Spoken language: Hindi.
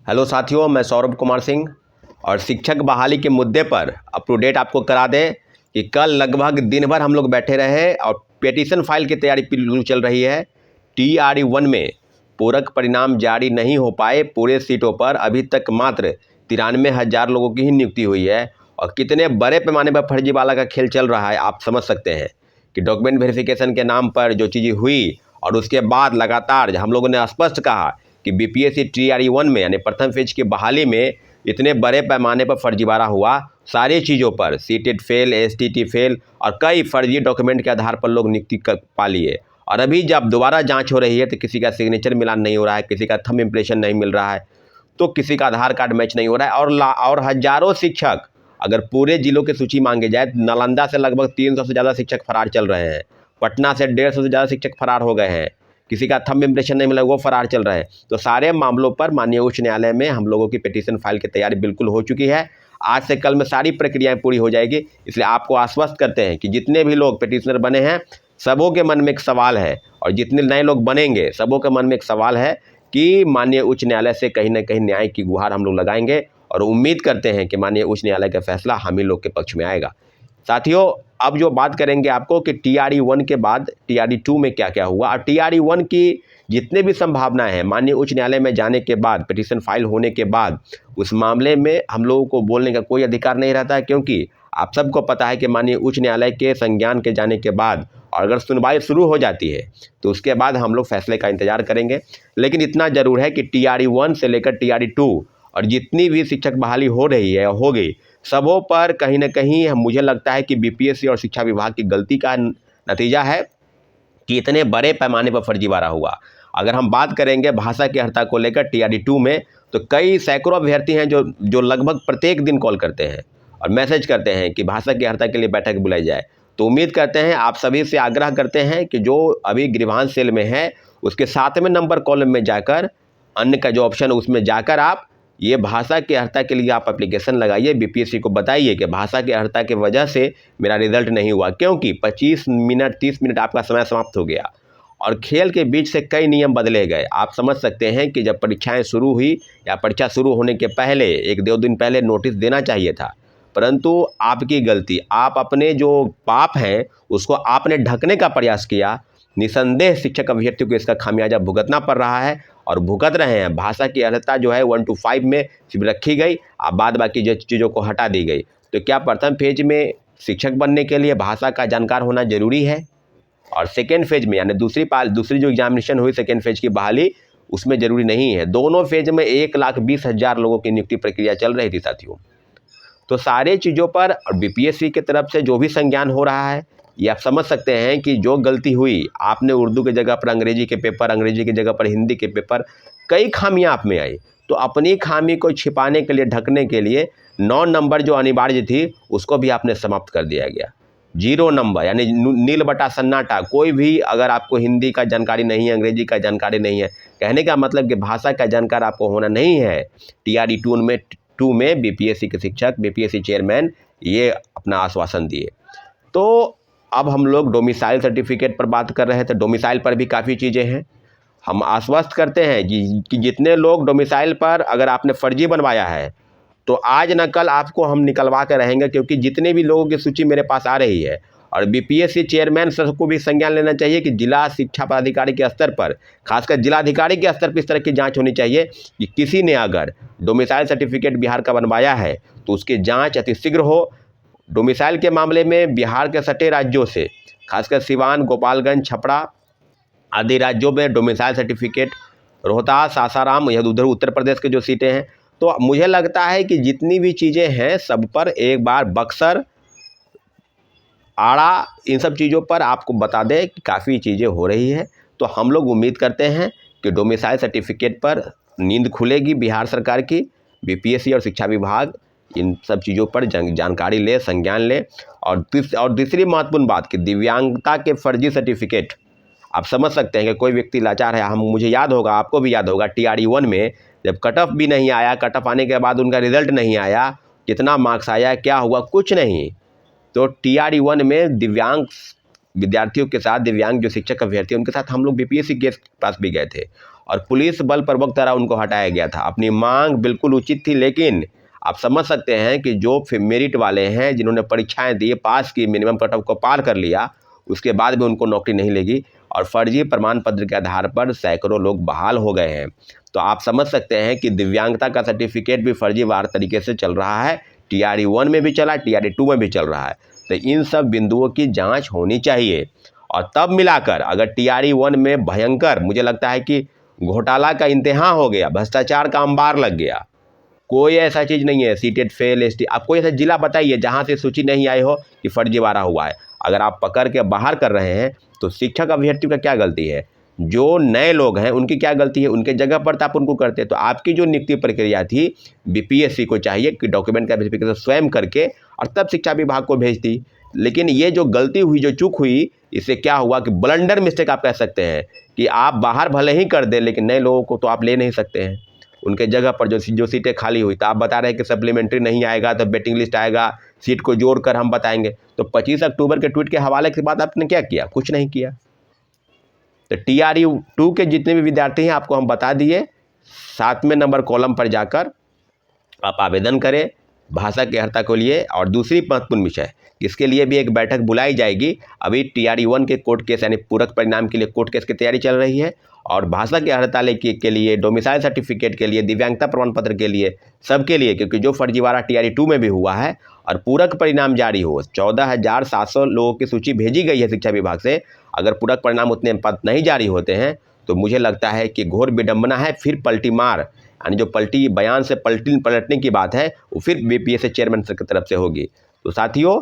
हेलो साथियों, मैं सौरभ कुमार सिंह और शिक्षक बहाली के मुद्दे पर अप टू डेट आपको करा दें कि कल लगभग दिन भर हम लोग बैठे रहे और पिटीशन फाइल की तैयारी बिल्कुल चल रही है। TRE-1 में पूरक परिणाम जारी नहीं हो पाए। पूरे सीटों पर अभी तक मात्र 93,000 लोगों की ही नियुक्ति हुई है और कितने बड़े पैमाने पर फर्जीवाला का खेल चल रहा है आप समझ सकते हैं कि डॉक्यूमेंट वेरिफिकेशन के नाम पर जो चीज़ें हुई और उसके बाद लगातार हम लोगों ने स्पष्ट कहा कि BPSC TRE-1 में यानी प्रथम फेज की बहाली में इतने बड़े पैमाने पर फर्जीवाड़ा हुआ। सारी चीज़ों पर सीटेट फेल, STT फेल और कई फर्जी डॉक्यूमेंट के आधार पर लोग नियुक्ति पा लिए। और अभी जब दोबारा जांच हो रही है तो किसी का सिग्नेचर मिलान नहीं हो रहा है, किसी का थंब इम्प्रेशन नहीं मिल रहा है, तो किसी का आधार कार्ड मैच नहीं हो रहा है। और हजारों शिक्षक, अगर पूरे जिलों की सूची मांगे जाए तो नालंदा से लगभग 300 से ज़्यादा शिक्षक फरार चल रहे हैं, पटना से 150 से ज़्यादा शिक्षक फरार हो गए हैं, किसी का थंब इम्प्रेशन नहीं मिला वो फरार चल रहे हैं। तो सारे मामलों पर माननीय उच्च न्यायालय में हम लोगों की पिटीशन फाइल की तैयारी बिल्कुल हो चुकी है। आज से कल में सारी प्रक्रियाएं पूरी हो जाएगी। इसलिए आपको आश्वस्त करते हैं कि जितने भी लोग पिटीशनर बने हैं सबों के मन में एक सवाल है और जितने नए लोग बनेंगे सबों के मन में एक सवाल है कि माननीय उच्च न्यायालय से कहीं ना कहीं न्याय की गुहार हम लोग लगाएंगे और उम्मीद करते हैं कि माननीय उच्च न्यायालय का फैसला हम ही लोग के पक्ष में आएगा। साथियों, अब जो बात करेंगे आपको कि TRE-1 के बाद TRE-2 में क्या क्या हुआ और TRE-1 की जितने भी संभावनाएं हैं माननीय उच्च न्यायालय में जाने के बाद, पिटीशन फाइल होने के बाद उस मामले में हम लोगों को बोलने का कोई अधिकार नहीं रहता है, क्योंकि आप सबको पता है कि माननीय उच्च न्यायालय के संज्ञान के जाने के बाद और अगर सुनवाई शुरू हो जाती है तो उसके बाद हम लोग फैसले का इंतजार करेंगे। लेकिन इतना ज़रूर है कि TRE-1 से लेकर TRE-2 और जितनी भी शिक्षक बहाली हो रही है हो गई, सबों पर कहीं ना कहीं मुझे लगता है कि BPSC और शिक्षा विभाग की गलती का नतीजा है कि इतने बड़े पैमाने पर फर्जीवाड़ा हुआ। अगर हम बात करेंगे भाषा की अर्हता को लेकर TRE-2 में, तो कई सैकड़ों अभ्यर्थी हैं जो लगभग प्रत्येक दिन कॉल करते हैं और मैसेज करते हैं कि भाषा की अर्हता के लिए बैठक बुलाई जाए। तो उम्मीद करते हैं, आप सभी से आग्रह करते हैं कि जो अभी ग्रीवांश सेल में है उसके 7वें नंबर कॉलम में जाकर अन्य का जो ऑप्शन है उसमें जाकर आप ये भाषा की अर्हता के लिए आप एप्लीकेशन लगाइए। BPSC को बताइए कि भाषा की अर्हता की वजह से मेरा रिजल्ट नहीं हुआ, क्योंकि 25 मिनट 30 मिनट आपका समय समाप्त हो गया और खेल के बीच से कई नियम बदले गए। आप समझ सकते हैं कि जब परीक्षाएं शुरू हुई या परीक्षा शुरू होने के पहले 1-2 दिन पहले नोटिस देना चाहिए था, परंतु आपकी गलती, आप अपने जो पाप हैं उसको आपने ढकने का प्रयास किया। निसंदेह शिक्षक अभ्यर्थियों को इसका खामियाजा भुगतना पड़ रहा है और भुगत रहे हैं। भाषा की अर्हता जो है 1 to 5 में सिर्फ रखी गई, अब बाद बाकी जो चीज़ों को हटा दी गई। तो क्या प्रथम फेज में शिक्षक बनने के लिए भाषा का जानकार होना जरूरी है और सेकेंड फेज में यानी दूसरी जो एग्जामिनेशन हुई सेकेंड फेज की बहाली, उसमें ज़रूरी नहीं है? दोनों फेज में 1,20,000 लोगों की नियुक्ति प्रक्रिया चल रही थी साथियों। तो सारे चीज़ों पर और BPSC की तरफ से जो भी संज्ञान हो रहा है, ये आप समझ सकते हैं कि जो गलती हुई, आपने उर्दू की जगह पर अंग्रेजी के पेपर, अंग्रेजी की जगह पर हिंदी के पेपर, कई खामियां आप में आई। तो अपनी खामी को छिपाने के लिए, ढकने के लिए 9 नंबर जो अनिवार्य थी उसको भी आपने समाप्त कर दिया गया। 0 नंबर यानी नील बटा सन्नाटा। कोई भी अगर आपको हिंदी का जानकारी नहीं है, अंग्रेजी का जानकारी नहीं है, कहने का मतलब कि भाषा का जानकार आपको होना नहीं है। TRE-2 में BPSC के शिक्षक, BPSC चेयरमैन ये अपना आश्वासन दिए। तो अब हम लोग डोमिसाइल सर्टिफिकेट पर बात कर रहे थे। डोमिसाइल पर भी काफ़ी चीज़ें हैं। हम आश्वस्त करते हैं कि जितने लोग डोमिसाइल पर अगर आपने फर्जी बनवाया है तो आज न कल आपको हम निकलवा के रहेंगे, क्योंकि जितने भी लोगों की सूची मेरे पास आ रही है और BPSC चेयरमैन सर को भी संज्ञान लेना चाहिए कि जिला शिक्षा पदाधिकारी के स्तर पर, खासकर जिलाधिकारी के स्तर पर इस तरह की जांच होनी चाहिए कि किसी ने अगर डोमिसाइल सर्टिफिकेट बिहार का बनवाया है तो उसकी जांच अतिशीघ्र हो। डोमिसाइल के मामले में बिहार के सटे राज्यों से, खासकर सिवान, गोपालगंज, छपरा आदि राज्यों में डोमिसाइल सर्टिफिकेट, रोहतास, सासाराम, यह उधर उत्तर प्रदेश के जो सीटें हैं। तो मुझे लगता है कि जितनी भी चीज़ें हैं सब पर एक बार बक्सर, आड़ा, इन सब चीज़ों पर आपको बता दें कि काफ़ी चीज़ें हो रही है। तो हम लोग उम्मीद करते हैं कि डोमिसाइल सर्टिफिकेट पर नींद खुलेगी बिहार सरकार की। BPSC और शिक्षा विभाग इन सब चीज़ों पर जानकारी ले, संज्ञान ले। और दूसरी महत्वपूर्ण बात कि दिव्यांगता के फर्जी सर्टिफिकेट, आप समझ सकते हैं कि कोई व्यक्ति लाचार है। मुझे याद होगा, आपको भी याद होगा, TRE-1 में जब कट ऑफ भी नहीं आया, कट ऑफ आने के बाद उनका रिजल्ट नहीं आया, कितना मार्क्स आया, क्या हुआ, कुछ नहीं। तो TRE-1 में दिव्यांग विद्यार्थियों के साथ, दिव्यांग जो शिक्षक अभ्यर्थी उनके साथ हम लोग BPSC के पास भी गए थे और पुलिस बल प्रवक्त द्वारा उनको हटाया गया था। अपनी मांग बिल्कुल उचित थी, लेकिन आप समझ सकते हैं कि जो मेरिट वाले हैं, जिन्होंने परीक्षाएं दी, पास की, मिनिमम कट ऑफ को पार कर लिया, उसके बाद भी उनको नौकरी नहीं लगी और फर्जी प्रमाण पत्र के आधार पर सैकड़ों लोग बहाल हो गए हैं। तो आप समझ सकते हैं कि दिव्यांगता का सर्टिफिकेट भी फर्जीवार तरीके से चल रहा है। TRE 1 में भी चला, TRE 2 में भी चल रहा है। तो इन सब बिंदुओं की जांच होनी चाहिए और तब मिलाकर अगर TRE 1 में भयंकर, मुझे लगता है कि घोटाला का इंतहा हो गया, भ्रष्टाचार का अंबार लग गया। कोई ऐसा चीज़ नहीं है सीटेट फेल ST, आप कोई ऐसा जिला बताइए जहाँ से सूची नहीं आई हो कि फर्जीवाड़ा हुआ है। अगर आप पकड़ के बाहर कर रहे हैं तो शिक्षक अभ्यर्थी का क्या गलती है? जो नए लोग हैं उनकी क्या गलती है? उनके जगह पर तो आप उनको करते। तो आपकी जो नियुक्ति प्रक्रिया थी, BPSC को चाहिए कि डॉक्यूमेंट का वेरिफिकेशन स्वयं करके और तब शिक्षा विभाग को भेजती। लेकिन ये जो गलती हुई, जो चूक हुई, इससे क्या हुआ कि ब्लंडर मिस्टेक आप कह सकते हैं कि आप बाहर भले ही कर दें, लेकिन नए लोगों को तो आप ले नहीं सकते हैं। उनके जगह पर जो सीटें खाली हुई, तो आप बता रहे हैं कि सप्लीमेंट्री नहीं आएगा तो वेटिंग लिस्ट आएगा, सीट को जोड़कर हम बताएंगे। तो 25 अक्टूबर के ट्वीट के हवाले के बाद आपने क्या किया? कुछ नहीं किया। तो TRE 2 के जितने भी विद्यार्थी हैं आपको हम बता दिए, 7वें नंबर कॉलम पर जाकर आप आवेदन करें भाषा की अर्हता के लिए। और दूसरी महत्वपूर्ण विषय, इसके लिए भी एक बैठक बुलाई जाएगी। अभी TRE 1 के कोर्ट केस यानी पूरक परिणाम के लिए कोर्ट केस की तैयारी चल रही है, और भाषा के अर्हता के लिए, डोमिसाइल सर्टिफिकेट के लिए, दिव्यांगता प्रमाण पत्र के लिए, सबके लिए, क्योंकि जो फर्जीवाड़ा TRE 2 में भी हुआ है और पूरक परिणाम जारी हो, 14,700 लोगों की सूची भेजी गई है शिक्षा विभाग से। अगर पूरक परिणाम उतने पद नहीं जारी होते हैं तो मुझे लगता है कि घोर विडंबना है। फिर पलटी मार, यानी जो पलटी बयान से पलटने की बात है, वो फिर BPSC चेयरमैन की तरफ से होगी। तो साथियों,